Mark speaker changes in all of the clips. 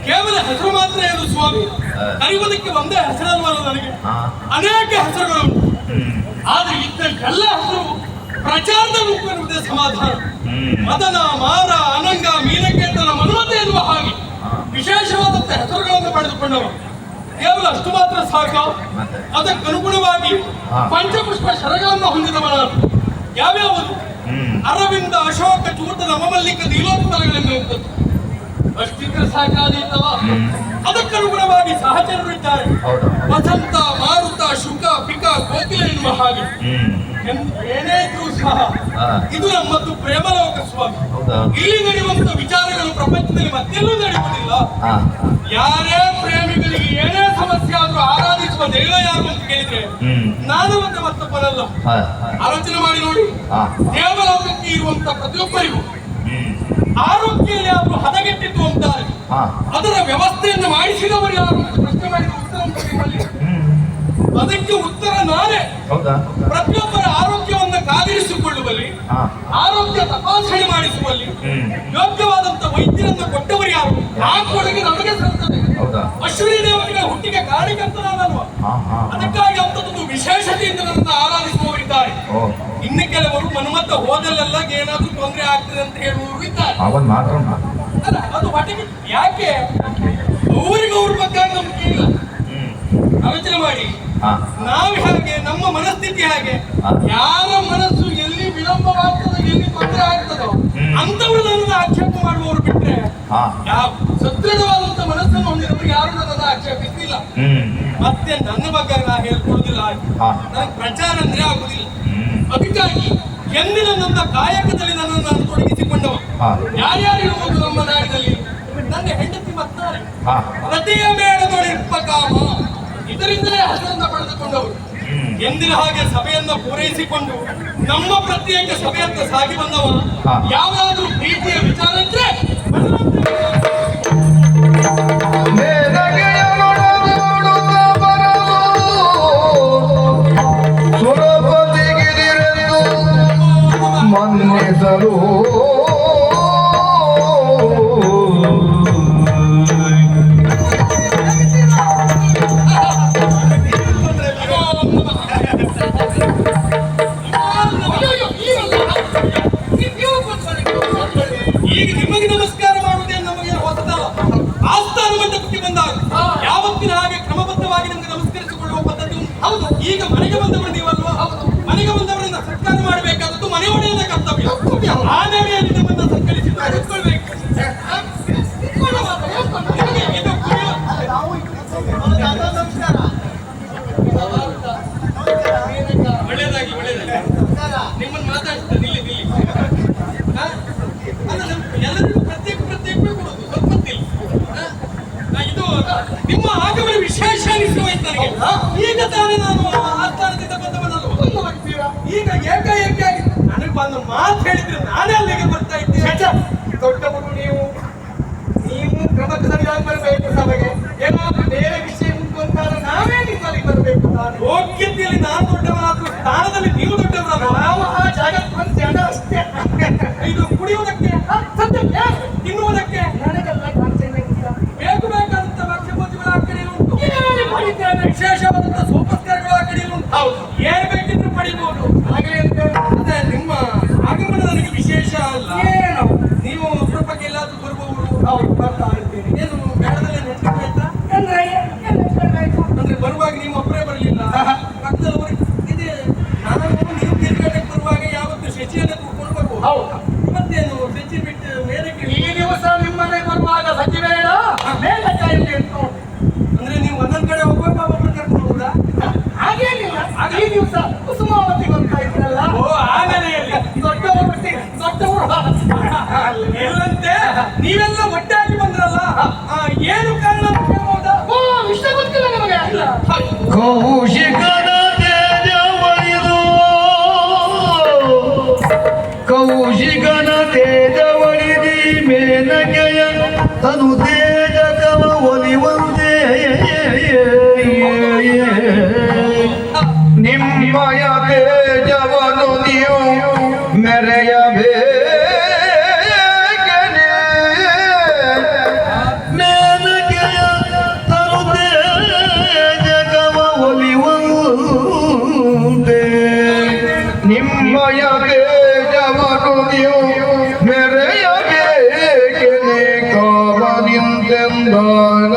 Speaker 1: ಕೇವಲ ಹೆಸರು ಮಾತ್ರ ಏನು ಸ್ವಾಮಿ, ಕರೆಯುವುದಕ್ಕೆ ಒಂದೇ ಹೆಸರಲ್ವಲ್ಲ ನನಗೆ, ಅನೇಕ ಹೆಸರುಗಳು. ಆದ್ರೆ ಇದ್ದೆಲ್ಲ ಹೆಸರು ಪ್ರಚಾರದ ರೂಪವಿರುವುದೇ ಸಮಾಧಾನ. ಮದನ, ಮಾರ, ಅನಂಗ, ಮೀನಕೇತನ, ಮನ್ಮಥ ಎನ್ನುವ ಹಾಗೆ ವಿಶೇಷವಾದಂತಹ ಹೆಸರುಗಳನ್ನು ಪಡೆದುಕೊಂಡವ. ಕೇವಲ ಅಷ್ಟು ಮಾತ್ರ ಸಾಕ, ಅದಕ್ಕನುಗುಣವಾಗಿ ಪಂಚಪುಷ್ಪ ಶರಗಳನ್ನು ಹೊಂದಿದವ ನಾನು. ಯಾವ್ಯಾವುದು? ಅರವಿಂದ, ಅಶೋಕ, ಚೂಟ, ನವಮಲ್ಲಿಕ, ನೀಲೋತ್ಪಲಗಳೆಂದು ಅಷ್ಟಿದ್ರೆ ಸಾಕಾದೀತವ. ಅದಕ್ಕನುಗುಣವಾಗಿ ಸಹಚರರು ಇದ್ದಾರೆ. ವಸಂತ, ಮಾರುತ, ಶುಕ, ಪಿಕ, ಕೋಕಿಲ ಎನ್ನುವ ಹಾಗೆ ಏನೇ ಇದ್ರೂ ಸಹ ಇದು ನಮ್ಮದು ಪ್ರೇಮಲೋಕ ಸ್ವಾಮಿ. ಇಲ್ಲಿ ನಡೆಯುವಂತ ವಿಚಾರಗಳು ಪ್ರಪಂಚದಲ್ಲಿ ಮತ್ತೆಲ್ಲೂ ನಡೆಯುವುದಿಲ್ಲ. ಯಾರೇ ಪ್ರೇಮಿಗಳಿಗೆ ಏನೇ ಸಮಸ್ಯೆ ಆದ್ರೂ ಆರಾಧಿಸುವ ದೈವ ಯಾರು ಅಂತ ಕೇಳಿದ್ರೆ ನಾನು ಮತ್ತೆ ಮತ್ತೊಬ್ಬರಲ್ಲ. ಆಲೋಚನೆ ಮಾಡಿ ನೋಡಿ, ದೇವಲೋಕಕ್ಕೆ ಇರುವಂತ ಪ್ರತಿಯೊಬ್ಬರಿಗೂ ಆರೋಗ್ಯ ಯಾರು ಹದಗೆಟ್ಟಿತ್ತು ಅಂತಾರೆ, ಅದರ ವ್ಯವಸ್ಥೆಯನ್ನು ಮಾಡಿಸಿದವರು ಯಾರು ಅಂತ ಪ್ರಶ್ನೆ ಮಾಡಿದ ಉತ್ತರ ಅದಕ್ಕೆ ಉತ್ತರ ನಾನೇ. ಪ್ರತಿಯೊಬ್ಬರ ಆರೋಗ್ಯವನ್ನು ಕಾದಿರಿಸಿಕೊಳ್ಳುವಲ್ಲಿ, ಆರೋಗ್ಯ ತಪಾಸಣೆ ಮಾಡಿಸುವಲ್ಲಿ ಯೋಗ್ಯವಾದಂತ ವೈದ್ಯರನ್ನು ಕೊಟ್ಟವರು ಯಾರು? ಆ ಕೊಡುಗೆ ನಮಗೆ ಸಲ್ತದೆ. ಅಶ್ವಿನಿ ದೇವತೆಗಳ ಹುಟ್ಟಿಗೆ ಕಾರಣಕರ್ತನಾದಲ್ವ, ಅದಕ್ಕಾಗಿ ಅಂತದ್ದು ವಿಶೇಷತೆಯಿಂದ ನನ್ನನ್ನು ಆರಾಧಿಸುವವರಿದ್ದಾರೆ. ಇನ್ನು ಕೆಲವರು ಮನ್ಮತ್ತ ಹೋದಲ್ಲೆಲ್ಲ ಏನಾದ್ರೂ ತೊಂದರೆ ಆಗ್ತದೆ ಅಂತ ಹೇಳುವವರು ಇದ್ದಾರೆ. ಅದು ಹೊಟ್ಟೆಗೆ ಯಾಕೆ ಅವರಿಗೆ ಅವ್ರ ಬಗ್ಗೆ ನಂಬಿಕೆ ಇಲ್ಲ. ಆಲೋಚನೆ ಮಾಡಿ, ನಾವು ಹೇಗೆ, ನಮ್ಮ ಮನಸ್ಥಿತಿ ಹೇಗೆ, ಯಾರ ಮನಸ್ಸು ಎಲ್ಲಿ ವಿಳಂಬವಾಗ್ತದೋ, ಎಲ್ಲಿ ತೊಂದರೆ ಆಗ್ತದೋ ಅಂತವರು ನನ್ನನ್ನು ಆಕ್ಷೇಪ ಮಾಡುವವರು ಬಿಟ್ರೆ ಸದೃಢವಾದಂತ ಮನಸ್ಸನ್ನು ಹೊಂದಿದವರು ಯಾರು ನನ್ನನ್ನು ಆಕ್ಷೇಪಿಸಿಲ್ಲ. ಮತ್ತೆ ನನ್ನ ಬಗ್ಗೆ ನಾ ಹೇಳ್ಕೊಳ್ಳುದಿಲ್ಲ, ನನಗೆ ಪ್ರಚಾರ ಅಂದ್ರೆ ಆಗುದಿಲ್ಲ. ಅದಕ್ಕಾಗಿ ಎಂದಿನ ನನ್ನ ಕಾಯಕದಲ್ಲಿ ನನ್ನನ್ನು ನಾನು ತೊಡಗಿಸಿಕೊಂಡವ. ಯಾರ್ಯಾರು ಇರುವುದು ನಮ್ಮ ನಾಡಿನಲ್ಲಿ? ನನ್ನ ಹೆಂಡತಿ ಮತ್ತಾರೆ ರತಿಯ ಮೇಳದೊಳಿರ್ಪ ಕಾಮ, ಇದರಿಂದಲೇ ಹೆಸರನ್ನ ಪಡೆದುಕೊಂಡವರು. ಎಂದಿನ ಹಾಗೆ ಸಭೆಯನ್ನ ಪೂರೈಸಿಕೊಂಡು ನಮ್ಮ ಪ್ರತ್ಯೇಕ ಸಭೆಯತ್ತ ಸಾಗಿ ಬಂದವ. ಯಾವ್ದಾದ್ರೂ ಪ್ರೀತಿಯ ವಿಚಾರ ಇದ್ರೆ
Speaker 2: ಮನ್ನಿಸಲು
Speaker 1: ಈಗ ನಿಮಗೆ ನಮಸ್ಕಾರ ಮಾಡುವುದೇ ನಮಗೆ ಹೊಸದಲ್ಲ. ಆಸ್ಥಾನ ಮಂಟಪಕ್ಕೆ ಬಂದಾಗ ಯಾವತ್ತಿನ ಹಾಗೆ ಕ್ರಮಬದ್ಧವಾಗಿ ನಿಮಗೆ ನಮಸ್ಕರಿಸಿಕೊಳ್ಳುವ ಪದ್ಧತಿ ಹೌದು. ಈಗ ಮನೆಗೆ ಬಂದವರು ನೀವಲ್ವಾ? ಮನೆಗೆ ಬಂದವರಿಂದ ಸತ್ಕಾರ ಮಾಡಬೇಕಾದದ್ದು ಮನೆ ಒಡೆಯದ ಕರ್ತವ್ಯ. ಆ ನೆಲೆಯಲ್ಲಿ ನಿಮ್ಮನ್ನು ಸತ್ಕರಿಸಿಕೊಳ್ಳಬೇಕು. ಒಳ್ಳೆಯದಾಗಿ ನಿಮ್ಮನ್ನು ಮಾತಾಡ್ತಾರೆ. ನಿಲ್ಲಿ ಎಲ್ಲರಿಗೂ ಪ್ರತ್ಯೇಕ ಕೊಡುದು ಗೊತ್ತಿಲ್ಲ. ಇದು ನಿಮ್ಮ ಆಗಮನ ವಿಶೇಷ ಅನಿಸುವಾಯ್ತು ನನಗೆ. ಈಗ ತಾನೇ ನಾನು ಆಸ್ಥಾನದಿಂದ ಬಂದವನಲ್ಲ. ಈಗ ಏಕಾಏಕಿಯಾಗಿ ನನಗೆ ಬಂದು ಮಾತು ಹೇಳಿದ್ರೆ ನಾನೇ ಅಲ್ಲಿಗೆ ಬರ್ತಾ ಇದ್ದೆ. ದೊಡ್ಡವರು ನೀವು ಕ್ರಮದಲ್ಲಿ ಬರಬೇಕು ಸಭೆಗೆ. ಏನಾದ್ರೂ ಬೇರೆ ವಿಷಯ ಉಂಟು ಅಂತಾದ್ರೆ ನಾವೇ ನಿಮ್ಮಲ್ಲಿ ಬರಬೇಕು. ಯೋಗ್ಯತೆಯಲ್ಲಿ ನಾನು ದೊಡ್ಡವನಾದ್ರೂ ಸ್ಥಾನದಲ್ಲಿ ನೀವು ದೊಡ್ಡವರಾದ್ರು ನಾವು ಆ ಜಾಗಕ್ಕೆ ಜನ ಅಷ್ಟೇ. ಇದು ಕುಡಿಯುವುದಕ್ಕೆ, ಸದ್ಯಕ್ಕೆ ತಿನ್ನುವುದಕ್ಕೆ ನನಗೆಲ್ಲ ಬೇಕಾದಂತ ಭಕ್ಷ್ಯಭೋಜಿಗಳ ಆ ಕಡೆಯಲ್ಲಿ ಉಂಟು. ವಿಶೇಷವಾದಂತ ಸೋಪಸ್ಕಾರಗಳು ಆ ಕಡೆಯಲ್ಲಿ ಉಂಟು. ಏನ್ ಬೇಕಿದ್ರು ಪಡಿಬಹುದು. ಹಾಗೆ ಅದೇ ನಿಮ್ಮ ಆಗಮನ ನನಗೆ ವಿಶೇಷ ಅಲ್ಲ. ನೀವು ನೀವೆಲ್ಲ ಒಟ್ಟಾಗಿ ಬಂದ್ರಲ್ಲ ಏನು ಕಾರಣ ಅಂತ ಕೇಳ್ಬೋದಾ?
Speaker 2: ವಿಷಯ ಗೊತ್ತಿಲ್ಲ ನಮಗೆ.
Speaker 3: ಕೌಶಿಕನ ತೇಜವಳಿದು ಕೌಶಿಕನ ತೇಜವಳಿದಿ ಮೇನಕೆಯ ತನು ತೇಜಕವ ಒಲಿವಂತೆ ನಿಮ್ಮಯ ತೇಜವನು ನೀವು ಮೆರೆಯಬೇಕನೆ ಮೇನಕೆಯ ತನು ತೇಜಕವ ಒಲಿವಂತೆ ನಿಮ್ಮಯ ತೇಜವನು ನೀವು ಮೆರೆಯಬೇಕನೆ ಕಾಮನಿಂದೆಂದಾಗ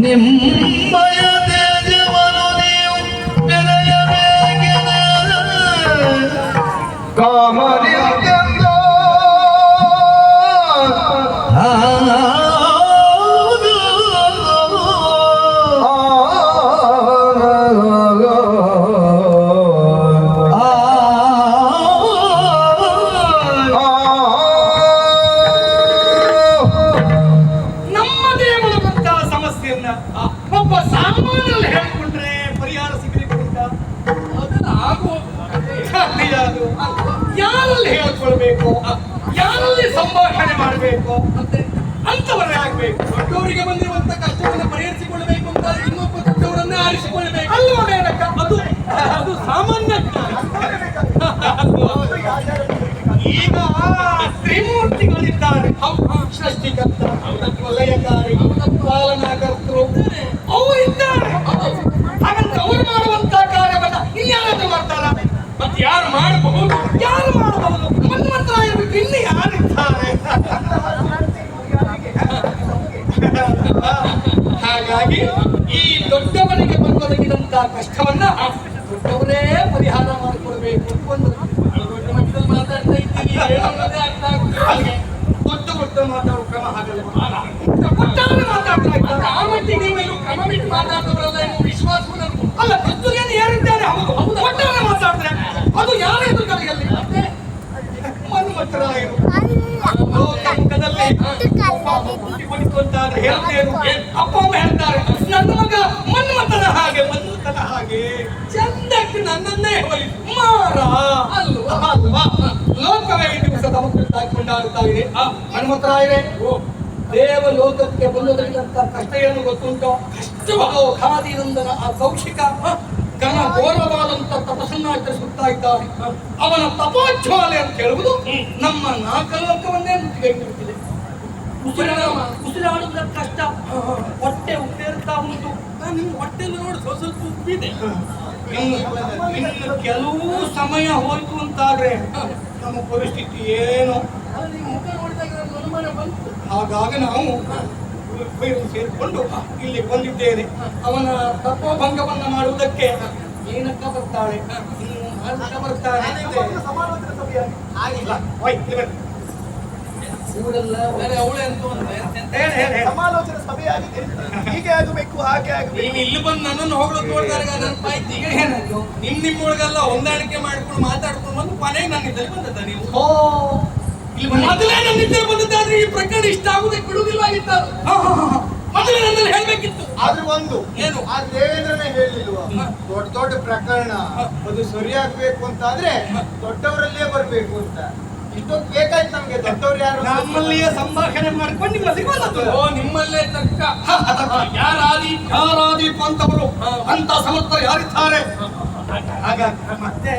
Speaker 3: ನಿಮ್ಮಯ ತೇಜವನು ನೀವು ಮೆರೆಯಬೇಕನೆ ಕಾಮನಿಂದೆಂದ
Speaker 1: ನಮ್ಮದೇ ಮೂಲದಂತಹ ಸಮಸ್ಯೆಯನ್ನ ಒಬ್ಬ ಸಾಮಾನ್ಯರಲ್ಲಿ ಹೇಳ್ಕೊಂಡ್ರೆ ಪರಿಹಾರ ಸಿಗಲಿಕ್ಕಿಂತ ಅದನ್ನ ಆಗುವುದು ಯಾರಲ್ಲಿ ಹೇಳ್ಕೊಳ್ಬೇಕು, ಯಾರಲ್ಲಿ ಸಂಭಾಷಣೆ ಮಾಡಬೇಕು ಅಂತವರೇ ಆಗ್ಬೇಕು. ದೊಡ್ಡವರಿಗೆ ಬಂದಿರುವಂತ ಕಷ್ಟವನ್ನು ಪರಿಹರಿಸಿಕೊಳ್ಳಬೇಕು ಅಂತ ಇನ್ನೊಬ್ಬ ದೊಡ್ಡವರನ್ನೇ ಆರಿಸಿಕೊಳ್ಳಬೇಕು ಅಲ್ವಾ ಮೇನಕ? ಅದು ಅದು ಸಾಮಾನ್ಯ ಜ್ಞಾನ. ಈಗ ತ್ರಿಮೂರ್ತಿಗಳಿದ್ದಾರೆ, ಸೃಷ್ಟಿಕರ್ತ, ವಲಯಕಾರಿ, ಪಾಲನಾಕರ್ತರು ಅವು ಇದ್ದಾರೆ. ಹಾಗಂತ ಅವರು ಮಾಡುವಂತಹ ಕಾರ್ಯವನ್ನ ಇನ್ಯಾರಾದ್ರೂ ಮಾಡ್ತಾರ? ಮತ್ತೆ ಯಾರು ಮಾಡಬಹುದು? ಯಾರು ಮಾಡಬಹುದು? ಹನುಮಂತರ ಇರ್ಬೇಕು, ಇಲ್ಲಿ ಯಾರಿದ್ದಾರೆ? ಹಾಗಾಗಿ ಈ ದೊಡ್ಡವರಿಗೆ ಬಂದೊದಗಿದಂತಹ ಕಷ್ಟವನ್ನ ದೊಡ್ಡವರೇ ಪರಿಹಾರ ಮಾಡಿಕೊಳ್ಬೇಕು. ಒಂದು ದೊಡ್ಡ ಮಟ್ಟದಲ್ಲಿ ಮಾತಾಡ್ತಾ ಇದ್ದೀವಿ, ಹೇಳೋದೇ ಅರ್ಥ ಆಗುತ್ತಿಲ್ಲ. ದೊಡ್ಡ ದೊಡ್ಡ ಮಾತಾಡೋ ಕ್ರಮ ಹಾಗಲ್ಲ. ಪುಟ್ಟವರೇ ಮಾತಾಡ್ತಾ ಇದ್ದಾರೆ, ಆ ಮಟ್ಟಿಗೆ ನೀವೇನು ಕ್ರಮ ಬಿಟ್ಟು ಮಾತಾಡೋದ್ರಲ್ಲ ಎನ್ನುವ ವಿಶ್ವಾಸ ಅಲ್ಲ. ದೊಡ್ಡವರೇನು ಯಾರಿದ್ದಾರೆ? ಹೌದು ಹೌದು, ದೊಡ್ಡವರೇ ಮಾತಾಡ್ತಾರೆ. ಅದು ಯಾರ ಎದುರುಗಡೆಯಲ್ಲಿ ಮನ್ಮಥರಾಯರು ಲೋಕಮುಖದಲ್ಲಿ ಕುಳಿತುಕೊಂಡಾದ್ರೆ ಹೇಳ್ತೇನು? ಅಪ್ಪ ಅಮ್ಮ ಹೇಳ್ತಾರೆ, ನನ್ನ ಮಗ ಮನ್ಮಥನ ಹಾಗೆ ಮನ್ಮಥನ ಹಾಗೆ ಚಂದಕ್ಕೆ ನನ್ನನ್ನೇ ಹೋಲಿಸಿ ಮಾರ ಅಲ್ವಾ ಅಲ್ವಾ. ಲೋಕವೇ ಈ ದಿವಸ ತಮ್ಮ ಕುರಿತಾಗಿ ಕೊಂಡಾಡುತ್ತಾ ಇದೆ. ಹನುಮಂತರಾಯರೇ, ದೇವ ಲೋಕಕ್ಕೆ ಬಂದೊದಗಿದಂತ ಕಷ್ಟ ಏನು ಗೊತ್ತುಂಟೋ? ಕಷ್ಟವೋ ಖಾದಿನಂದನ ಆ ಕೌಶಿಕ ಘನ ಘೋರವಾದಂತ ತಪಸ್ಸನ್ನ ಆಚರಿಸುತ್ತಾ ಇದ್ದಾನೆ. ಅವನ ತಪೋಜ್ವಾಲೆ ಅಂತ ಹೇಳುವುದು ನಮ್ಮ ನಾಲ್ಕಲೋಕವನ್ನೇ ಮುತ್ತಿಗೆಯಿಟ್ಟಿದೆ. ಉಸಿರಾಡುವುದರ ಕಷ್ಟ, ಹೊಟ್ಟೆ ಉಪ್ಪೇರ್ತಾ ಉಂಟು. ನಿಮ್ಮ ಹೊಟ್ಟೆಯಲ್ಲಿ ನೋಡಿ ಸ್ವಲ್ಪ ಉಪ್ಪಿದೆ. ಇನ್ನು ಕೆಲವು ಸಮಯ ಹೋಯ್ತು ಅಂತಾದ್ರೆ ನಮ್ಮ ಪರಿಸ್ಥಿತಿ ಏನು? ಮುಖ ನೋಡಿದಾಗ ಅನುಮಾನ ಬಂತು. ಹಾಗಾಗಿ ನಾವು ಸೇರಿಕೊಂಡು ಇಲ್ಲಿ ಬಂದಿದ್ದೇನೆ. ಅವನ ತಪೋಭಂಗವನ್ನ ಮಾಡುವುದಕ್ಕೆ ಏನಕ್ಕ ಬರ್ತಾಳೆ, ಬರ್ತಾಳೆ ಆಗಿಲ್ಲ. ಅವಳೆ ಅಂತ
Speaker 2: ಸಮಾಲೋಚನೆ ಸಭೆ ಆಗಿದೆ, ಹೀಗೆ ಆಗಬೇಕು ಹಾಗೆ ಆಗಬೇಕು.
Speaker 1: ನೀವು ಇಲ್ಲಿ ಬಂದು ನನ್ನನ್ನು ಹೊಗಳೋದು ನೋಡಿದಾಗ ನನ್ನ ಪಾಯ್ತು. ಈಗ ಏನಾಯ್ತು? ನಿಮ್ಮೊಳಗೆಲ್ಲ ಹೊಂದಾಣಿಕೆ ಮಾಡ್ಕೊಂಡು ಮಾತಾಡ್ಕೊಂಡು ಬಂದು ಕೊನೆಗೆ ನನ್ನ ಇದ್ದಲ್ಲಿ ಬಂದದ್ದ ನೀವು? ಮೊದಲೇ ನನ್ನ ಇದ್ದಲ್ಲಿ ಬಂದದ್ದಾದ್ರೆ ಈ ಪ್ರಕರಣ ಇಷ್ಟ ಆಗುದಕ್ಕೆ ಬಿಡುವುದಿಲ್ವಾಗಿತ್ತು. ಮೊದಲೇ ನನ್ನಲ್ಲಿ ಹೇಳ್ಬೇಕಿತ್ತು.
Speaker 2: ಆದ್ರೂ ಒಂದು
Speaker 1: ಏನು?
Speaker 2: ಆ ದೇವೇಂದ್ರನೇ ಹೇಳಿಲ್ವ, ದೊಡ್ಡ ದೊಡ್ಡ ಪ್ರಕರಣ ಅದು ಸರಿಯಾಗ್ಬೇಕು ಅಂತ ಆದ್ರೆ ದೊಡ್ಡವರಲ್ಲೇ ಬರ್ಬೇಕು ಅಂತ. ಇಷ್ಟೊಂದು ಬೇಕಾಯ್ತು ನಮ್ಗೆ. ದೊಡ್ಡವ್ರು ಯಾರು?
Speaker 1: ನಮ್ಮಲ್ಲಿಯೇ ಸಂಭಾಷಣೆ ಮಾಡ್ಕೊಂಡು ನಿಮ್ಮಲ್ಲಿ ಬಂದದ್ದು. ನಿಮ್ಮಲ್ಲೇ ತಕ್ಕ ಯಾರಾದೀಪ ಅಂತವರು ಅಂತ ಸಮರ್ಥರು ಯಾರಿದ್ದಾರೆ? ಹಾಗಾಗಿ ಮತ್ತೆ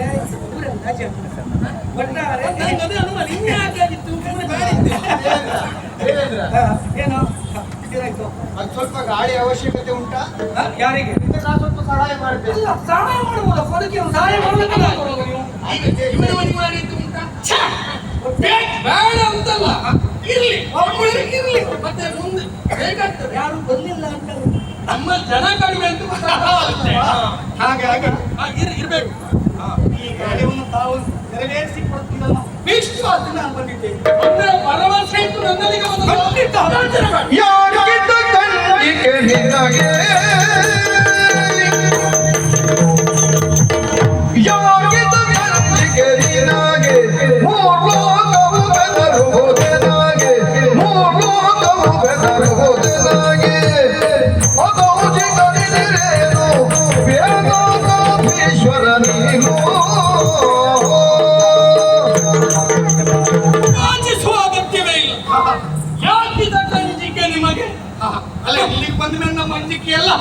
Speaker 1: ಒಟ್ಟಾರೆ ನನಗದೇ ಅನುಮಾನ ಇನ್ಯಾಕಾಗಿತ್ತು. ಏನೋ ಏನಾಯ್ತು?
Speaker 2: ಅದು ಸ್ವಲ್ಪ ಗಾಳಿ ಅವಶ್ಯಕತೆ ಉಂಟಾ?
Speaker 1: ಯಾರಿಗೆ?
Speaker 2: ನಾನು ಸ್ವಲ್ಪ ಸಹಾಯ ಮಾಡ್ತೇನೆ.
Speaker 1: ಸಹಾಯ ಮಾಡುವುದ ಕೊಡುಗೆ ಸಹಾಯ ಮಾಡಬೇಕಲ್ಲ. ಬೇಡ ಅಂತಲ್ಲ, ಇರ್ಲಿ ಇರ್ಲಿ. ಮತ್ತೆ ಮುಂದೆ ಬೇಕಾಗ್ತದೆ. ಯಾರು ಬರ್ಲಿಲ್ಲ ಅಂತ ನಮ್ಮ ಜನ ಕಡಿಮೆ ಅಂತ ಹಾಗಾಗಿ ಇರ್ಬೇಕು. ಈ ಕಾರ್ಯವನ್ನು ತಾವು ನೆರವೇರಿಸಿ ಕೊಡ್ತೀರಲ್ಲ, ವಿಶ್ವಾಸ ನಾನು ಬಂದಿದ್ದೇನೆ. ಭರವಸೆ ಇತ್ತು ನನ್ನಲ್ಲಿಗೆ ಹೇಳಿಕ್ಕೆ ಎಲ್ಲ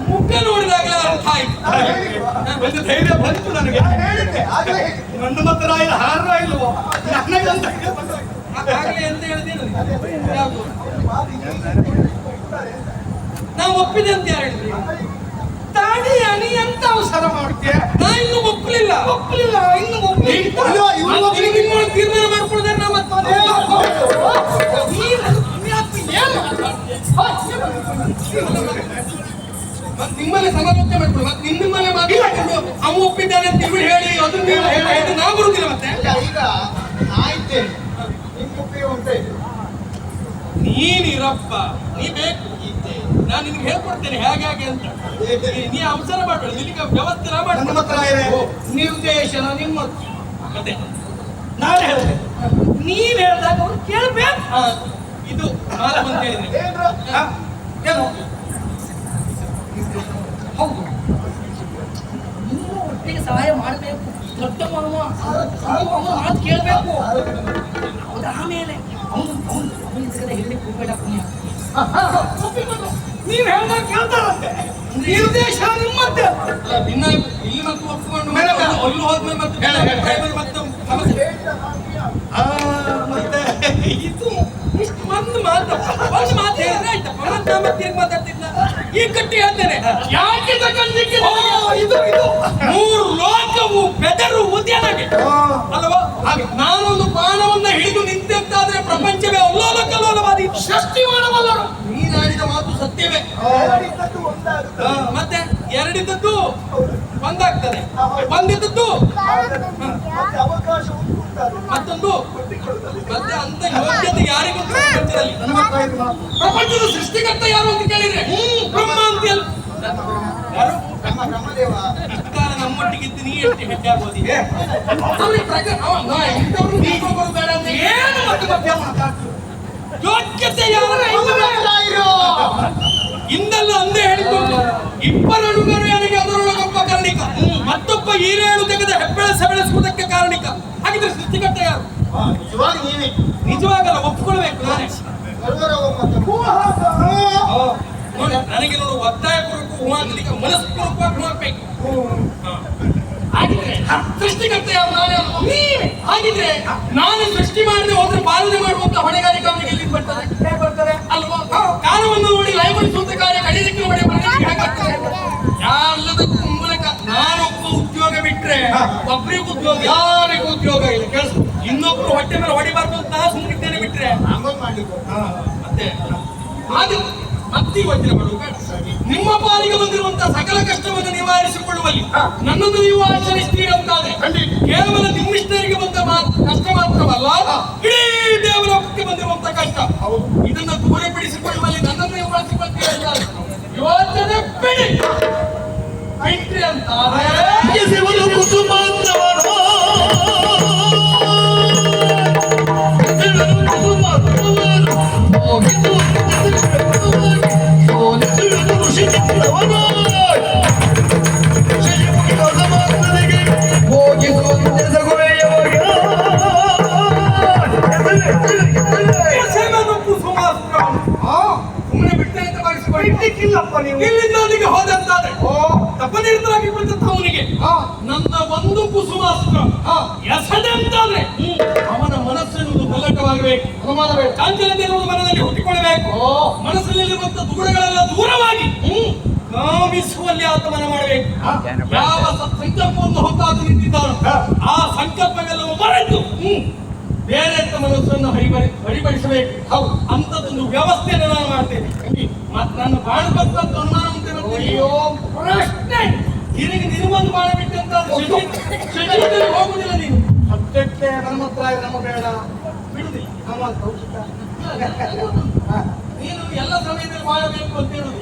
Speaker 1: ಮುಖ ನೋಡಿದಾಗಲೇ ಅರ್ಥ ಆಯ್ತು. ಒಂದು ಧೈರ್ಯ ಬಂತು ನನಗೆ.
Speaker 2: ಹೇಳಿದ್ದೆ ಆಗ್ಲೇ ಹೇಳಿದ್ದೆ.
Speaker 1: ಮಣ್ಣು ಮತ್ತು ರಾಯರ ಹಾರ ಇಲ್ವೋ ನನಗಂತ ಆಗ್ಲೇ ಅಂತ ಹೇಳಿದ್ದೇನೆ. ಯಾವುದು ನಾವು ಒಪ್ಪಿದೆ ಅಂತ ಯಾರು ಹೇಳಿದ್ರಿ? ತಾಡಿ ಅಣಿ ಅಂತ ಅವಸರ ಮಾಡ್ತೀಯ. ನಾ ಇನ್ನು ಒಪ್ಪಲಿಲ್ಲ ಇನ್ನು ಒಪ್ಪಲಿಲ್ಲ. ತೀರ್ಮಾನ ಮಾಡ್ಕೊಳ್ತಾರೆ ನಾ ಮತ್ತೆ ನಿಮ್ಮಲ್ಲಿ ಸಮಾಲೋಚನೆ ಮಾಡ್ಕೊಳ್ಳಿ. ಮತ್ತೆ ನಿಮ್ಮಲ್ಲೇ ಮಾತಾಡ್ಕೊಂಡು ಅವ ಒಪ್ಪಿದ್ದಾನೆ ಅಂತ ಇವ್ರು ಹೇಳಿ ಅದನ್ನ ಹೇಳಿ ನಾ ಬರುದಿಲ್ಲ. ಮತ್ತೆ
Speaker 2: ಈಗ ನಾ ಇದ್ದೇನೆ, ನಿಮ್ಮ ಉಪಯೋಗ ಅಂತ ಇದೆ.
Speaker 1: ನೀನಿರಪ್ಪ, ನೀ ಬೇಕು ಇದ್ದೆ, ನಾನು ನಿನ್ಗೆ ಹೇಳ್ಕೊಡ್ತೇನೆ ಹೇಗೆ ಅಂತ. ನೀ ಅವಸರ ಮಾಡಬೇಡ, ನಿನಗೆ ವ್ಯವಸ್ಥೆ ನಾ ಮಾಡ್ತೀನಿ. ನಿರ್ದೇಶನ ನಿಮ್ಮದು. ಮತ್ತೆ ನಾನು ಹೇಳಿದೆ, ನೀನ್ ಹೇಳಿದಾಗ ಅವ್ರು ಕೇಳ್ಬೇಕು. ಇದು ಮಾತು ಅಂತ ಹೇಳಿದ್ರೆ ಏನು ಹೌದು, ನೀವು ಒಟ್ಟಿಗೆ ಸಹಾಯ ಮಾಡಬೇಕು. ದೊಡ್ಡ ಅವನು ಮಾತು ಕೇಳಬೇಕು. ಆಮೇಲೆ ಅವನು ಹೇಳಿ ಹೋಗ್ಬೇಡ. ನೀವ್ ಹೇಳ್ದಾಗ ಕೇಳ್ತಾರಂತೆ. ನಿರ್ದೇಶ ನಿಮ್ಮತ್ತೆ. ಇನ್ನ ಇಲ್ಲಿ ಮತ್ತು ಒಪ್ಪಿಕೊಂಡು ಅಲ್ಲಿ ಹೋದ್ಮೇಲೆ ಮತ್ತೆ ಮತ್ತೆ ಇದು ಇಷ್ಟು ಒಂದು ಮಾತು ಹೇಳಿದ್ರೆ ಆಯ್ತಪ್ಪ. ಮತ್ತೆ ಮಾತಾಡ್ತಿದ್ದ ಈ ಕಟ್ಟಿ ಹೇಳ್ತೇನೆ. ಯಾಕೆ ತಗೊಂಡಿಕ್ಕೆ ಇದು ಮೂರು ಲೋಕವು ಬೆದರು ಉದ್ಯಾನಗೆ ಅಲ್ವಾ? ಹಾಗೆ ನಾನೊಂದು ಬಾಣವನ್ನ ಹಿಡಿದು ನಿಂತೆಂತಾದ್ರೆ ಪ್ರಪಂಚವೇ ಅಲ್ಲೋಲ ಕಲ್ಲೋಲವಾದಿ ಸೃಷ್ಟಿ ಮಾಡಬಲ್ಲರು. ನೀನಾಡಿದ ಮಾತು ಸತ್ಯವೇ. ಮತ್ತೆ ಎರಡಿದ್ದದ್ದು ಒಂದಾಗ್ತದೆ, ಒಂದಿದ್ದದ್ದು ಮತ್ತೊಂದು. ಮತ್ತೆ ಅಂತ ಯೋಗ್ಯತೆ ಯಾರಿಗೂ ಪ್ರಪಂಚದ ಸೃಷ್ಟಿಕರ್ತ ಯಾರು ಅಂತ ಕೇಳಿದ್ರೆ ಬ್ರಹ್ಮ ಅಂತ ಯಾರು? ನಮ್ಮೊಟ್ಟಿಗಿದ್ದು ನೀ ಎಷ್ಟು ಹೆಜ್ಜೆ ಆಗೋದಿ ಬೇಡ ಅಂತ ಏನು ಮತ್ತೆ ಮಾತಾಡ್ತೀವಿ. ಯೋಗ್ಯತೆ ಇಂದಲ್ಲ ಅಂದೇ ಹೇಳಿಕೊಂಡು ಇಬ್ಬರಡುಗರು ಯಾರಿಗೆ ಅದರೊಳಗೊಬ್ಬ ಕಾರಣಿಕ, ಮತ್ತೊಬ್ಬ ಈರೇಳು ತೆಗೆದ ಹೆಬ್ಬೆಳಸ ಬೆಳೆಸುವುದಕ್ಕೆ ಕಾರಣಿಕ. ಹಾಗಿದ್ರೆ ಸೃಷ್ಟಿಕರ್ತ ಯಾರು?
Speaker 2: ನಿಜವಾಗಿ ನೀವೇ.
Speaker 1: ನಿಜವಾಗಲ್ಲ, ಒಪ್ಕೊಳ್ಬೇಕು ನಾನೇ. ನೋಡಿ, ನನಗೆ ನೋಡು ಒತ್ತಾಯ ಪೂರ್ವಕ ಹೂ ಹಾಕ್ಲಿಕ್ಕೆ ಮನಸ್ಪೂರ್ವಕವಾಗಿ ಹೂ ಹಾಕ್ಬೇಕು. ಹಾಗಿದ್ರೆ ಸೃಷ್ಟಿಕರ್ತ ಯಾರು? ನಾನೇ. ಹಾಗಿದ್ರೆ ನಾನು ಸೃಷ್ಟಿ ಮಾಡದೆ ಹೋದ್ರೆ ಪಾಲನೆ ಮಾಡುವಂತ ಹೊಣೆಗಾರಿಕೆ ಅವನಿಗೆ ಎಲ್ಲಿ ಬರ್ತಾರೆ ಅಲ್ವಾ? ಕಾಲವನ್ನು ನೋಡಿ ಲಯಗೊಳಿಸುವಂತ ಕಾರ್ಯ ಕಡಿಲಿಕ್ಕೆ ನೋಡಿ ಎಲ್ಲದಕ್ಕೂ ಮೂಲಕ ನಾನೊಬ್ಬ ಉದ್ಯೋಗ ಬಿಟ್ರೆ ಒಬ್ಬರಿಗೂ ಉದ್ಯೋಗ, ಯಾರಿಗೂ ಉದ್ಯೋಗ ಇಲ್ಲ. ಕೆಲಸ ಇನ್ನೊಬ್ರು ಹೊಟ್ಟೆ ಮೇಲೆ ಹೊಡಿಬಾರ್ದು ಅಂತ ಸುಮ್ಮನಿದ್ದೇನೆ ಬಿಟ್ರೆ ಮತ್ತೆ ಹಾಗೆ ಮತ್ತೆ ಯೋಚನೆ ಮಾಡುವ. ನಿಮ್ಮ ಪಾಲಿಗೆ ಬಂದಿರುವಂತಹ ಸಕಲ ಕಷ್ಟವನ್ನು ನಿವಾರಿಸಿಕೊಳ್ಳುವಲ್ಲಿ ನನ್ನನ್ನು ನೀವು ಆಚರಿಸ್ತೀರಿ ಅಂತಾದ್ರೆ ಕೇವಲ ನಿಮ್ಮಿಷ್ಟರಿಗೆ ಬಂದ ಕಷ್ಟ ಮಾತ್ರವಲ್ಲ, ಇಡೀ ದೇವಲೋಕಕ್ಕೆ ಬಂದಿರುವಂತಹ ಕಷ್ಟ. ಇದನ್ನು ದೂರಪಡಿಸಿಕೊಳ್ಳುವಲ್ಲಿ ನನ್ನನ್ನು ನೀವು ಬಳಸಿಕೊಳ್ತೀರಿ ಅಂತಾರೆ. ಯೋಚನೆ ಬಿಡಿ ಬಿಟ್ರಿ ಅಂತಾರೆ. ಇಲ್ಲಿಂದ ಅಲ್ಲಿಗೆ ಹೋದಂತಾದ್ರೆ ತಪನಿರತರಾಗಿ ಅವನಿಗೆ ನನ್ನ ಒಂದು ಕುಸುಮಾಸ್ತ್ರ ಎಸೆದಂತಾದ್ರೆ ಅವನ ಮನಸ್ಸನ್ನು ಬಲಟವಾಗಬೇಕು. ಚಾಂಚಲ್ಯತೆಯನ್ನು ಮನದಲ್ಲಿ ಹುಟ್ಟಿಕೊಳ್ಳಬೇಕು. ಮನಸ್ಸಿನಲ್ಲಿರುವಂತಹ ದುಗುಡಗಳೆಲ್ಲ ದೂರವಾಗಿ ಕಾಮಿಸುವಲ್ಲಿ ಆತಮನ ಮಾಡಬೇಕು. ಯಾವ ಸಂಕಲ್ಪವನ್ನು ಹೊತ್ತಾದು ನಿಂತಿದ್ದಾನೋ ಆ ಸಂಕಲ್ಪವೆಲ್ಲವೂ ಮರೆತು ಬೇರೆ ಮನಸ್ಸನ್ನು ಹರಿಬಡಿಸಬೇಕು. ಹೌದು, ಅಂತದೊಂದು ವ್ಯವಸ್ಥೆಯನ್ನು ನಾನು ಮಾಡ್ತೇನೆ. ಮತ್ತೆ ನನ್ನ ಬಾಳ್ಬೇಕು ಅಂತ ಅನುಮಾನ ಉಂಟೆ. ಅಯ್ಯೋ ಪ್ರಶ್ನೆ, ನಿನಗೆ ನಿನಗೊಂದು ಮಾಡಬೇಕು ಅಂತ ಹೋಗುದಿಲ್ಲ. ನೀನು ಸತ್ಯಕ್ಕೆ ನಮ್ಮ ಹತ್ರ ನಮ್ಮ ಬೇಡ ಬಿಡುದಿಲ್ಲ. ನಮ್ಮ ಕೌಶಿಕ ನೀನು ಎಲ್ಲ ಸಮಯದಲ್ಲಿ ಮಾಡಬೇಕು ಅಂತ ಹೇಳುದು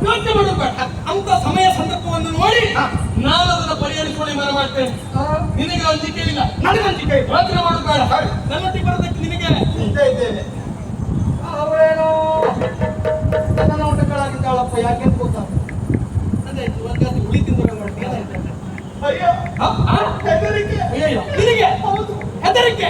Speaker 1: ಯೋಚನೆ ಮಾಡಬೇಡ. ಅಂತ ಸಮಯ ಸಂದರ್ಭವನ್ನು ನೋಡಿ ನಾನು ಅದನ್ನು ಪರಿಹರಿಸಿಕೊಳ್ಳಿ ಮನ ಮಾಡ್ತೇನೆ. ನಿನಗೆ ಅಂಜಿಕೆ ಇಲ್ಲ, ನನಗೆ ಅಂಜಿಕೆ ಇಲ್ಲ. ಯೋಚನೆ ಮಾಡಬೇಡ. ನನ್ನೊಟ್ಟಿಗೆ ಬರೋದಕ್ಕೆ ನಿನಗೆ ಇದ್ದೇನೆ. ಅವರೇನೋ ನನ್ನ ಊಟಗಳಾಗಿದ್ದಾಳಪ್ಪ, ಯಾಕೆ ಗೊತ್ತಾ? ಅದೇ ಹುಳಿ ತಿಂದು ಮಾಡ್ತೀನಿ. ಅಯ್ಯೋ ಹೆದರಿಕೆ. ನಿನಗೆ ಹೆದರಿಕೆ.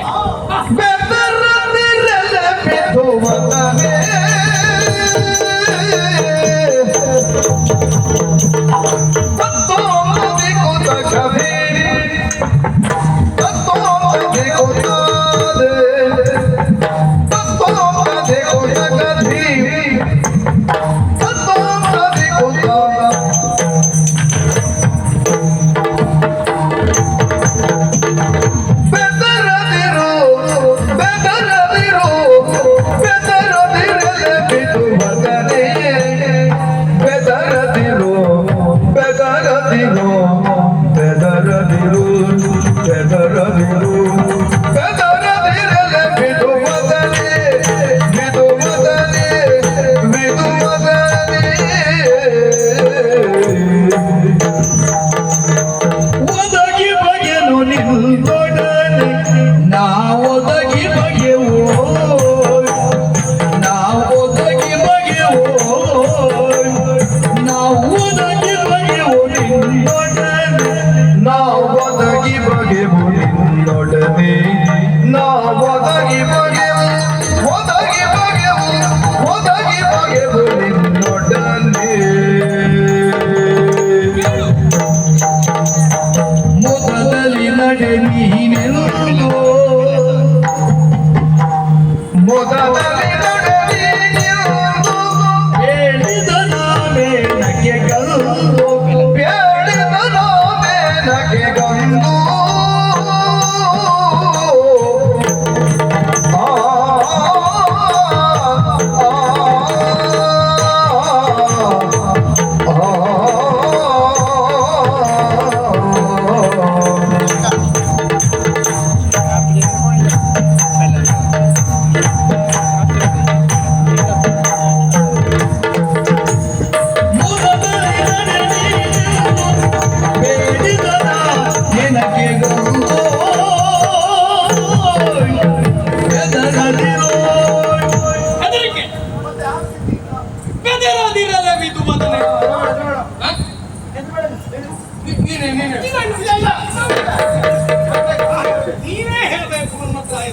Speaker 1: ನೀನೇ ಹೇಳ್ಬೇಕು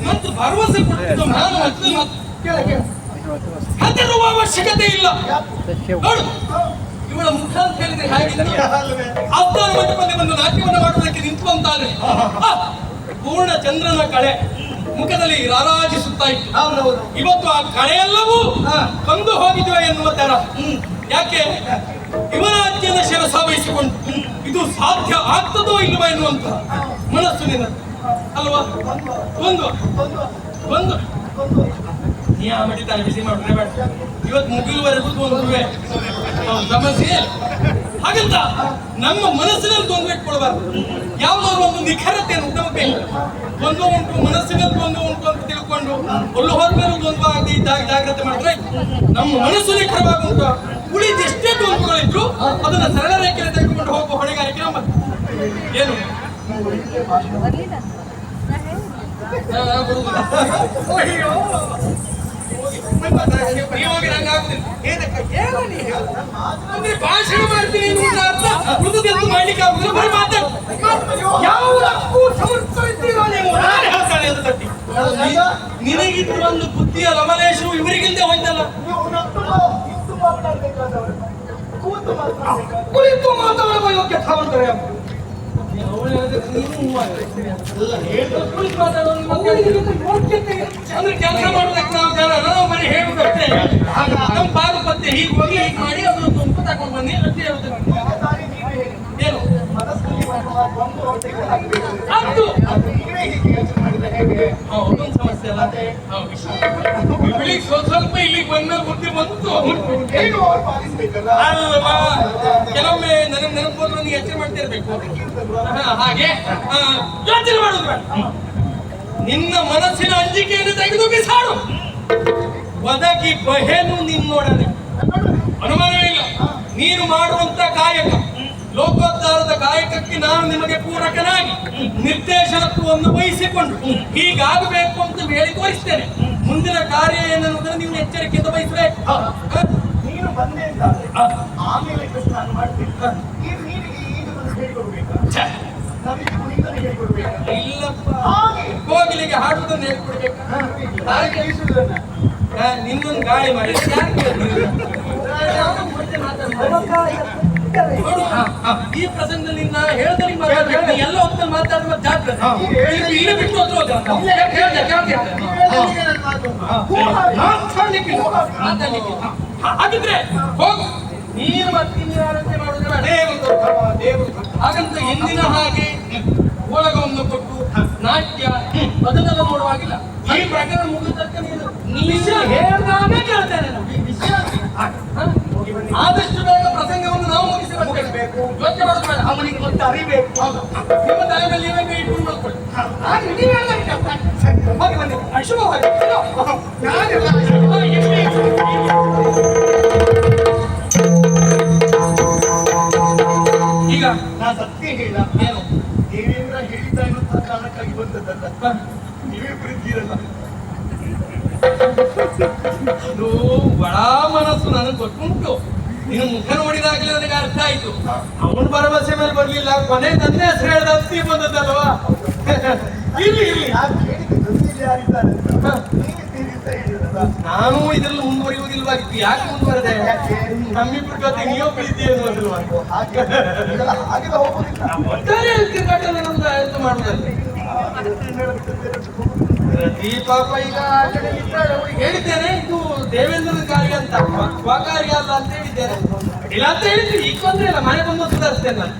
Speaker 1: ಮತ್ತು ಭರವಸೆ ಕೊಟ್ಟಿದ್ದು ನಾನು ಹೆದರುವ ಅವಶ್ಯಕತೆ ಇಲ್ಲ. ನೋಡು ಇವಳ ಮುಖ ಅಂತ ಹೇಳಿದ್ರೆ ಹಾಗಿದೆಯಾ? ಆಸ್ಥಾನ ಮಂಟಪದಲ್ಲಿ ಬಂದು ನಾಟ್ಯವನ್ನು ಮಾಡುವುದಕ್ಕೆ ನಿಂತುವಂತಾದ್ರೆ ಪೂರ್ಣ ಚಂದ್ರನ ಕಳೆ ಮುಖದಲ್ಲಿ ರಾರಾಜಿಸುತ್ತಾ ಇತ್ತು. ಇವತ್ತು ಆ ಕಳೆಯೆಲ್ಲವೂ ಕಂದು ಹೋಗಿದ್ವ ಎನ್ನುವ ತರ. ಯಾಕೆ? ಇವನ ಅಜ್ಜನ ಶಿರಸ ವಹಿಸಿಕೊಂಡು ಇದು ಸಾಧ್ಯ ಆಗ್ತದೋ ಇಲ್ವಾ ಎನ್ನುವಂತ ಮನಸ್ಸು ನಿನ್ನ ಅಲ್ವಾ? ಒಂದು ನೀ ಆ ಮಡಿತಾನೆ ಬಿಸಿ ಮಾಡಿದ್ರೆ ಬೇಡ. ಇವತ್ತು ಮುಗಿಲುವರೆಗೂ ಒಂದುವೆ ಸಮಸ್ಯೆ. ಹಾಗಂತ ನಮ್ಮ ಮನಸ್ಸಿನಲ್ಲಿ ತೊಂದರೆ ಇಟ್ಕೊಳ್ಬಾರ್ದು. ಯಾವ್ದಾದ್ರು ಒಂದು ನಿಖರತೆಯನ್ನು ಉಂಟು ಒಂದು ಉಂಟು ಮನಸ್ಸಿನಲ್ಲಿ ಒಂದು ಉಂಟು ಅಂತ ತಿಳ್ಕೊಂಡು ಒಳ್ಳು ಹೋದ್ಮೇಲೆ ದ್ವಂದ್ವ ಆಗಿ ಜಾಗ್ರತೆ ಮಾಡಿದ್ರೆ ನಮ್ಮ ಮನಸ್ಸು ನಿಖರವಾಗುಂಟು. ಉಳಿದೆಷ್ಟೇ ದ್ವಂದ್ವಗಳಿದ್ರು ಅದನ್ನ ಸರಳ ರೇಖೆಯಲ್ಲಿ ತೆಗೆದುಕೊಂಡು ಹೋಗುವ ಹೊಣೆಗಾರಿಕೆ ನಮ್ಮ ಏನು ಭಾಷಣ ಮಾಡ್ತೀನಿ ಉಳಿದೆಂದು ಮಾಡ್ಲಿಕ್ಕೆ ಆಗುದಿಲ್ಲ. ಬರೀ ಮಾತಾಡ ನಿನಗಿದ್ದು ಒಂದು ಬುದ್ಧಿಯ ಲವಲೇಶವು ಇವರಿಗಿಂದ ಹೋಯ್ತಲ್ಲ. ಕುಳಿತು ಮಾತಾಡುವ ಯೋಗ್ಯ ತಾವಂತಾರೆ ಅಂದ್ರೆ ಕೆಲಸ ಮಾಡೋದಕ್ಕೆ ನಾವು ಜನ ನಾವು ಬರೀ ಹೇಳುದಷ್ಟೇ. ನಮ್ಮ ಪಾರು ಪತ್ತೆ ಹೀಗೆ ಹೋಗಿ ಹೀಗೆ ಮಾಡಿ ಅದನ್ನು ತುಂಬ ತಗೊಂಡು ಬನ್ನಿ ಅಂತ ಹೇಳ್ತೇನೆ. ಏನು ಅದೊಂದು ಸಮಸ್ಯೆ ಅಲ್ಲ. ಇಳಿಗೆ ಸ್ವಲ್ಪ ಇಲ್ಲಿಗೆ ಬಂದ ಬುದ್ಧಿ ಬಂತು ಅಲ್ವಾ? ಕೆಲವೊಮ್ಮೆ ನನಗೆ ನೆನಪು ನನಗೆ ಎಚ್ಚರ ಮಾಡ್ತಾ ಇರ್ಬೇಕು. ಹಾಗೆ ಯೋಚನೆ ಮಾಡೋದು ಬೇಡ. ನಿನ್ನ ಮನಸ್ಸಿನ ಅಂಜಿಕೆಯನ್ನು ತೆಗೆದು ಬಿಸಾಡು. ಒದಗಿ ಬಹೇನು ನಿನ್ನೊಡನೆ ಅನುಮಾನವಿಲ್ಲ. ನೀನು ಮಾಡುವಂತ ಕಾಯಕ ಲೋಕೋದ್ಧಾರದ ಕಾಯಕಕ್ಕೆ ನಾನು ನಿಮಗೆ ಪೂರಕನಾಗಿ ನಿರ್ದೇಶನತ್ವವನ್ನು ವಹಿಸಿಕೊಂಡು ಹೀಗಾಗಬೇಕು ಅಂತ ಹೇಳಿ ತೋರಿಸ್ತೇನೆ. ಮುಂದಿನ ಕಾರ್ಯ ಏನೆನ್ನುವುದನ್ನು ನೀವು ಎಚ್ಚರಿಕೆಯಿಂದ ವಹಿಸಬೇಕು.
Speaker 2: ನೀನು ಬಂದೆ ಆಮೇಲೆ ಮಾಡ್ತೀನಿ. ನಮಗೆ ಕುಣಿತನಿಗೆ ಕೊಡ್ಬೇಕು.
Speaker 1: ಇಲ್ಲಪ್ಪ,
Speaker 2: ಹಾಗೆ
Speaker 1: ಕೋಗಿಲಿಗೆ ಹಾಡುವುದನ್ನು ಹೇಳ್ಕೊಡ್ಬೇಕಾ?
Speaker 2: ಹಾಗೆ ಕಲಿಸುವುದನ್ನ
Speaker 1: ನಿನ್ನೊಂದು ಗಾಳಿ ಮಾಡಿ ಈ ಪ್ರಸಂಗದಲ್ಲಿ ನಾ ಹೇಳ್ದಲ್ಲಿ ಮಾತಾಡ್ಬೇಕು, ಎಲ್ಲ ಹೊತ್ತಲ್ಲಿ ಮಾತಾಡುವ ಜಾಗ್ರತೆ. ಇಲ್ಲಿ ಬಿಟ್ಟು ಹೋದ್ರು ಹಾಗಿದ್ರೆ ಹೋಗು, ನೀನು ಮತ್ತೆ ಆರೋಗ್ಯ ಮಾಡುವುದಿಲ್ಲ. ಹಾಗಂತ ಎಂದಿನ ಹಾಗೆ ಒಳಗವನ್ನು ಕೊಟ್ಟು ನಾಟ್ಯ ಅದನ್ನೆಲ್ಲ ನೋಡುವಾಗಿಲ್ಲ. ಈ ಪ್ರಕರಣ ಮುಗಿದ ತಕ್ಕ ವಿಷಯ ಹೇಳ್ದಾಗೆ ಕೇಳ್ತೇನೆ. ಆದಷ್ಟು ಬೇಗ ಪ್ರಸಂಗವನ್ನು ನಾವು ಮುಗಿಸಿ ಬರಬೇಕು. ಯೋಚನೆ ಮಾಡೋದು ಬೇಡ, ಅವನಿಗೆ ಗೊತ್ತು ಅರಿಬೇಕು. ನಿಮ್ಮ ತಲೆಯಲ್ಲಿ ನೀವೇ ಕೈ ಇಟ್ಕೊಂಡು ನೋಡ್ಕೊಳ್ಳಿ. ಹೋಗಿ ಬನ್ನಿ, ಶುಭವಾಗಿ. ಈಗ
Speaker 2: ನಾ ಸತ್ಯ ಹೇಳ
Speaker 1: ಏನು
Speaker 2: ದೇವೇಂದ್ರ ಹೇಳಿದ ಎನ್ನುವಂತಹ ಕಾರಣಕ್ಕಾಗಿ ಬಂದದ್ದಲ್ಲ, ನೀವೇ ಬರೀತೀರಲ್ಲ.
Speaker 1: ಇದು ಬಡ ಮನಸ್ಸು ನನಗೆ ಗೊತ್ತುಂಟು. ನೀನು ಮುಖ ನೋಡಿದಾಗಲೇ ನನಗೆ ಅರ್ಥ ಆಯ್ತು. ಅವನು ಭರವಸೆ ಮೇಲೆ ಬರ್ಲಿಲ್ಲ, ಕೊನೆ ನನ್ನ ಹೆಸರು ಹೇಳ್ದ ಅಂತಿ ಬಂದದ್ದಲ್ವಾ. ಇಲ್ಲಿ ಇಲ್ಲಿ ನಾನು ಇದ್ರಲ್ಲಿ ಮುಂದುವರಿಯುವುದಿಲ್ವಾಗಿತ್ತು. ಯಾಕೆ ಮುಂದುವರೆದೆ? ನಮ್ಮಿಬ್ರ ಜೊತೆ ನೀವು ಪ್ರೀತಿ ಅನ್ನೋದಿಲ್ವಾ? ಒಟ್ಟಾರೆ ಕ್ರಿಕೆಟ್ ನಮ್ದು ಆಯ್ತು ಮಾಡುವುದಲ್ಲ. ದೀಪಾಪ ಈಗ ಆ ಕಡೆ ಇದ್ದಾಳೆ, ಅವ್ರಿಗೆ ಹೇಳಿದ್ದೇನೆ ಇದು ದೇವೇಂದ್ರನ ಕಾರ್ಯ ಅಂತ, ಸ್ವಕಾರ್ಯ ಅಲ್ಲ ಅಂತ ಹೇಳಿದ್ದೇನೆ. ಇಲ್ಲ ಅಂತ ಹೇಳಿದ್ವಿ, ಈಗ ತೊಂದ್ರೆ ಇಲ್ಲ, ಮನೆ ಬಂದು ಸುಧಾರಿಸ್ತೇನೆ ನಾನು.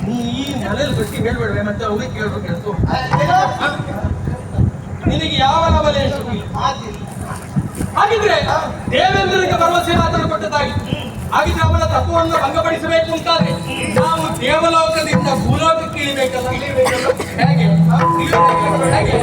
Speaker 1: ನೀ ಈ ಮನೇಲಿ ಗಟ್ಟಿ ಹೇಳ್ಬೇಡ್ವೆ, ಮತ್ತೆ ಅವ್ರಿಗೆ ಕೇಳ್ಬೇಕು ಹೇಳ್ತು. ನಿನಗೆ ಯಾವ ಲವಲೆ ಎಷ್ಟು ಹಾಗಿದ್ರೆ ದೇವೇಂದ್ರನಿಗೆ ಭರವಸೆ ಮಾತನ್ನು ಕೊಟ್ಟದ್ದಾಗಿತ್ತು. ಹಾಗಿದ್ರೆ ಅವನ ತತ್ವವನ್ನು ಭಂಗಪಡಿಸಬೇಕು ಅಂತಾದ್ರೆ ನಾವು ದೇವಲೋಕದಿಂದ ಭೂಲೋಕಕ್ಕೆ ಇಳಿಬೇಕಲ್ಲ. ಹೇಗೆ ಹೇಗೆ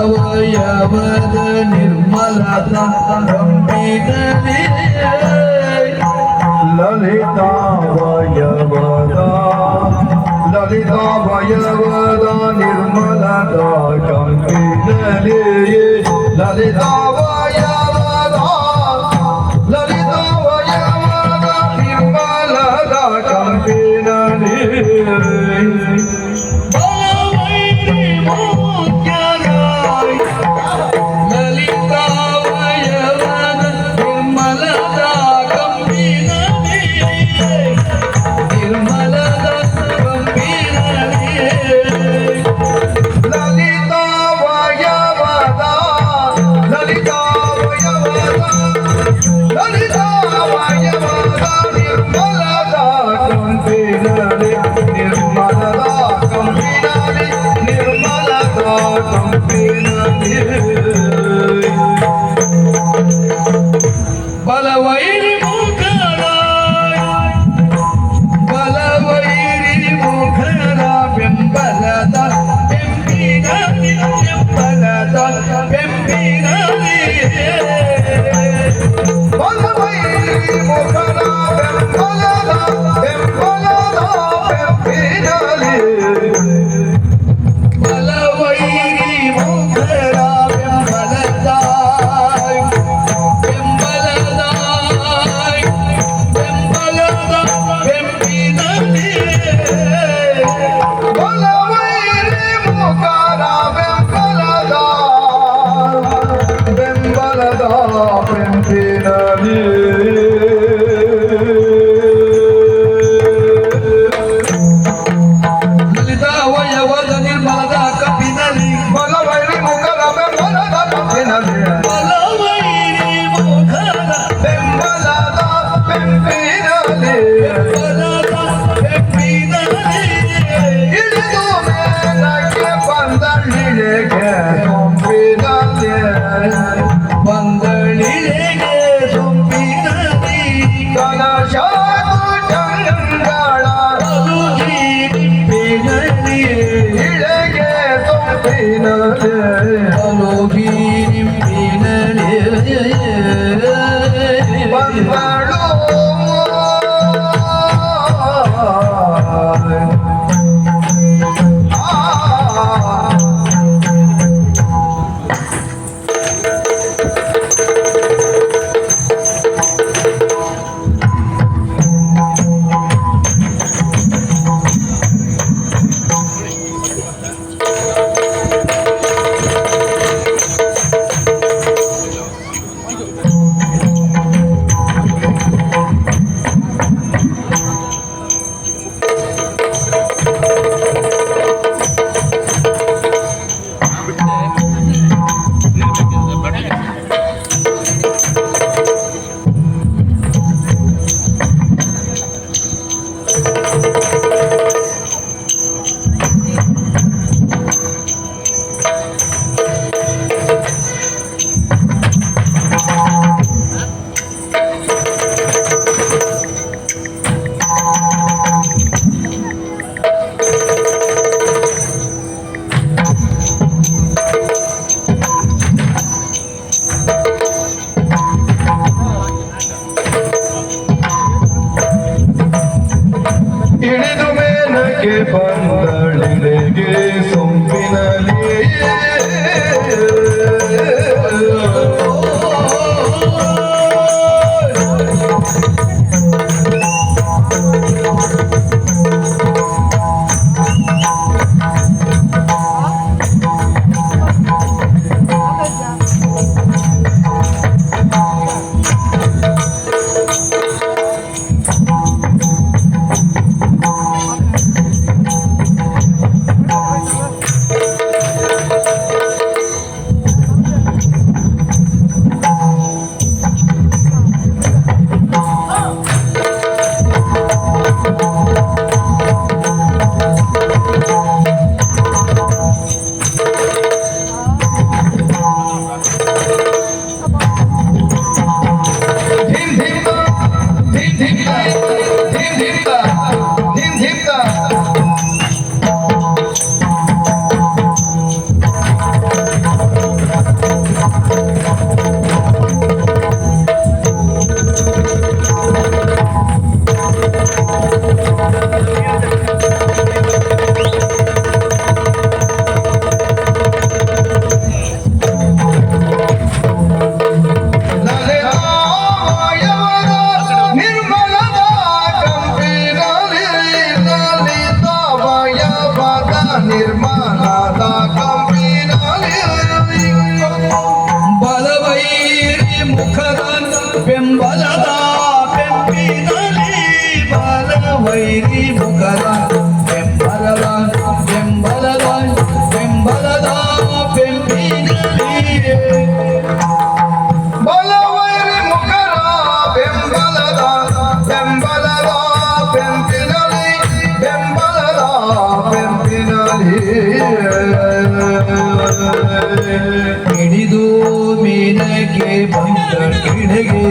Speaker 3: ಲಲಿತಾವಯವದ ನಿರ್ಮಲದ ಗಂಭೀರವೇ ಲಲಿತಾವಯವದ ನಿರ್ಮಲದ ಗಂಭೀರವೇ ಲಲಿತಾವಯವದ ನಿರ್ಮಲದ ಗಂಭೀರವೇ ಬಲವೈರಿ ಮುಖರ ಬೆಂಬಲದ ಬೆಂಬಿನಲ್ಲಿ ಬಲವೈರಿ ಮುಖರ ಬೆಂಬಲದ ಇಳಿದು ಮೇಲಕ್ಕೆ ಬಂದಳಿಗೆ ಸೊಂಪಿನಲ್ಲಿ ನಿರ್ಮಾಣದ ಕಂಪಿನಲ್ಲಿ ಬಲವೈರಿ ಮುಖದ ಬೆಂಬಲದ ಬೆಂಬಿನಲ್ಲಿ ಬಲವೈರಿ ಮುಖದ ಬೆಂಬಲದ ಬೆಂಬಲದ ಬೆಂಬಲದ ಬೆಂಬಿನಲ್ಲಿ ಬಲವೈರಿ ಮುಖದ ಬೆಂಬಲದ ಬೆಂಬಲದ ಬೆಂಬಿನಲ್ಲಿ ಬೆಂಬಲದ ಬೆಂಬಿನಲ್ಲಿ ಹಿಡಿದು ಮೀನಕ್ಕೆ ಬಂದ ಗಿಡಗೆ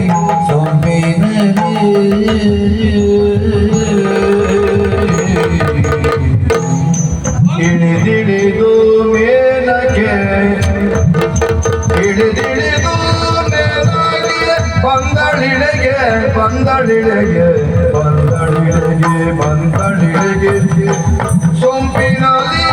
Speaker 3: ಸೊಮ್ಮಿನಲ್ಲಿ ಹಿಡಿದಿಡಿದು ಮೇಲಕ್ಕೆ ಹಿಡಿದಿಡಿದು ಮೇಲಾಗಿ ಬಂದಳಿಡೆಗೆ ಬಂದಳಿಡೆಗೆ ಬಂದಳಿಡೆಗೆ ಬಂದಳಿಡೆಗೆ ಸೊಂಪಿನಲ್ಲಿ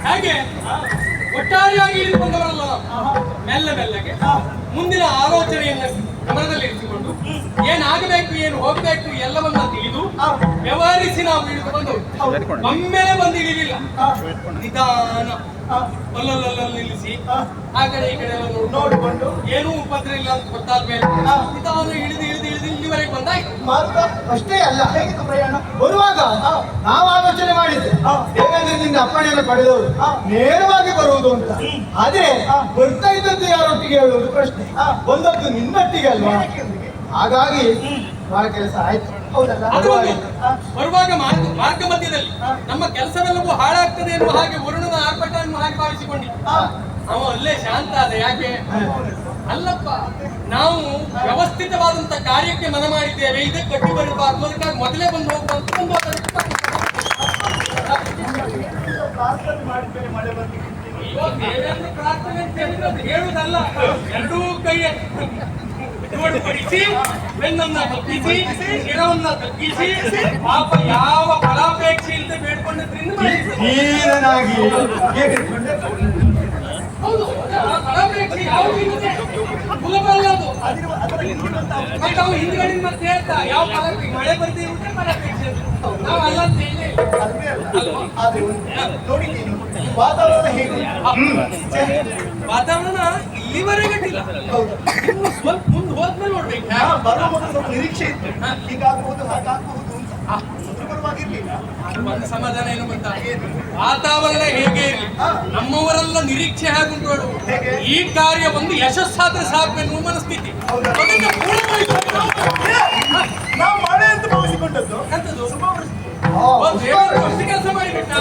Speaker 1: ಹಾಗೆ ಒಟ್ಟಾರೆಯಾಗಿ ಇಳಿದು ಬಂದವರಲ್ಲ ನಾವು. ಮೆಲ್ಲ ಮೆಲ್ಲಗೆ ಮುಂದಿನ ಆಲೋಚನೆಯನ್ನು ಗಮನದಲ್ಲಿ ಇರಿಸಿಕೊಂಡು ಏನಾಗಬೇಕು ಏನು ಹೋಗಬೇಕು ಎಲ್ಲವನ್ನ ತಿಳಿದು ವ್ಯವಹರಿಸಿ ನಾವು ಇಳಿದು ಬಂದು ಒಮ್ಮೆಲೆ ಬಂದು ಇಳಿಲಿಲ್ಲ. ನಿಧಾನ ಅಲ್ಲಲ್ಲಲ್ಲಿ ನಿಲ್ಲಿಸಿ ಆ ಕಡೆ ಈ ಕಡೆ
Speaker 2: ನೋಡಿಕೊಂಡು
Speaker 1: ಏನೂ ಉಪದ್ರ ಇಲ್ಲ ಅಂತ ಗೊತ್ತಾದ್ಮೇಲೆ ನಿಧಾನ ಇಳಿದು ಇಳಿದು ಇಳಿದು ಇಲ್ಲಿವರೆಗೆ ಬಂದಾಯ್ತು.
Speaker 2: ಮಾರ್ಗ ಅಷ್ಟೇ ಅಲ್ಲ, ಹೇಗಿತ್ತು ಪ್ರಯಾಣ? ಬರುವಾಗ ನಾವು ಆಲೋಚನೆ ಮಾಡಿದ್ದೆ ಹೇಗಂದ್ರೆ ನಿನ್ನ ಅಪ್ಪಣೆಯನ್ನು ಪಡೆದವರು ನೇರವಾಗಿ ಬರುವುದು ಅಂತ. ಆದ್ರೆ ಬರ್ತಾ ಇದ್ದದ್ದು ಯಾರೊಟ್ಟಿಗೆ ಹೇಳುವುದು ಪ್ರಶ್ನೆ. ಒಂದೊಂದು ನಿನ್ನೊಟ್ಟಿಗೆ ಅಲ್ವಾ? ಹಾಗಾಗಿ ಬಹಳ ಕೆಲಸ ಆಯ್ತು. ಹೌದಲ್ಲ?
Speaker 1: ಬರುವಾಗ ಮಾರ್ಗ ಮಧ್ಯದಲ್ಲಿ ನಮ್ಮ ಕೆಲಸವೆಲ್ಲವೂ ಹಾಳಾಗ್ತದೆ ಎನ್ನುವ ಹಾಗೆ ವರುಣನ ಆರ್ಭಟ ಎನ್ನುವ ಹಾಗೆ ಭಾವಿಸಿಕೊಂಡಿ ಅವ ಅಲ್ಲೇ ಶಾಂತ ಆದ. ಯಾಕೆ ಅಲ್ಲಪ್ಪ, ನಾವು ವ್ಯವಸ್ಥಿತವಾದಂತ ಕಾರ್ಯಕ್ಕೆ ಮನ ಮಾಡಿದ್ದೇವೆ, ಇದಕ್ಕೆ ಗಟ್ಟಿ ಬರಬಾರ್ದು, ಅದಕ್ಕಾಗಿ ಮೊದಲೇ ಬಂದು ಹೋಗುವಂತ ಪ್ರಾರ್ಥನೆ ಅಂತ ಹೇಳಿದ್ರೆ ಅದು ಹೇಳುವುದಲ್ಲ, ಎರಡೂ ಕೈಯ ಜೋಡಿಸಿ ಬೆನ್ನನ್ನ ತಪ್ಪಿಸಿ ಶಿರವನ್ನ ತಗ್ಗಿಸಿ ಪಾಪ ಯಾವ ಫಲಾಪೇಕ್ಷೆ ಇಲ್ಲದೆ ಬೇಡ್ಕೊಂಡಿದ್ರಿಂದ ಹೌದು, ಫಲಾಪೇಕ್ಷೆ ಯಾವುದು ಇಲ್ಲದೆ ಸುಲಭ ಅಲ್ಲ ಅದು. ಮತ್ತೆ ಅವು ಹಿಂದ್ಗಡೆ ಮತ್ತೆ ಹೇಳ್ತಾ ಯಾವ ಫಲಾಪೇಕ್ಷೆ ಮಳೆ ಬರ್ದೇ ಇರುತ್ತೆ ಫಲಾಪೇಕ್ಷೆ ನಾವು ಅಲ್ಲ ಅಂತ ಹೇಳಿ
Speaker 2: ವಾತಾವರಣ ಹೇಗೆ?
Speaker 1: ವಾತಾವರಣ ಇಲ್ಲಿವರೆಗಿಲ್ಲ, ಇನ್ನು ಸ್ವಲ್ಪ ಮುಂದೆ ಹೋದ್ಮೇಲೆ ನೋಡ್ಬೇಕು.
Speaker 2: ಬರುವ ಮೊದಲು ಸ್ವಲ್ಪ ನಿರೀಕ್ಷೆ ಇತ್ತು, ಹೀಗಾಗಬಹುದು ಹಾಗಾಗಬಹುದು ಅಂತ. ಸುಲಭವಾಗಿರ್ಲಿಲ್ಲ.
Speaker 1: ಒಂದು ಸಮಾಧಾನ ಏನು ಗೊತ್ತಾ, ವಾತಾವರಣ ಹೇಗೆ ಇರಲಿ ನಮ್ಮವರೆಲ್ಲ ನಿರೀಕ್ಷೆ ಹಾಗುಂಟು. ಈ ಕಾರ್ಯ ಒಂದು ಯಶಸ್ಸಾದ್ರೆ ಸಾಕು ಎನ್ನುವ ಮನಸ್ಥಿತಿ.
Speaker 2: ನಾವು ಮಳೆ ಅಂತ ಭಾವಿಸಿಕೊಂಡದ್ದು
Speaker 1: ಎಂತದ್ದು
Speaker 2: ಶುಭ
Speaker 1: ಕೆಲಸ ಮಾಡಿಬಿಟ್ಟ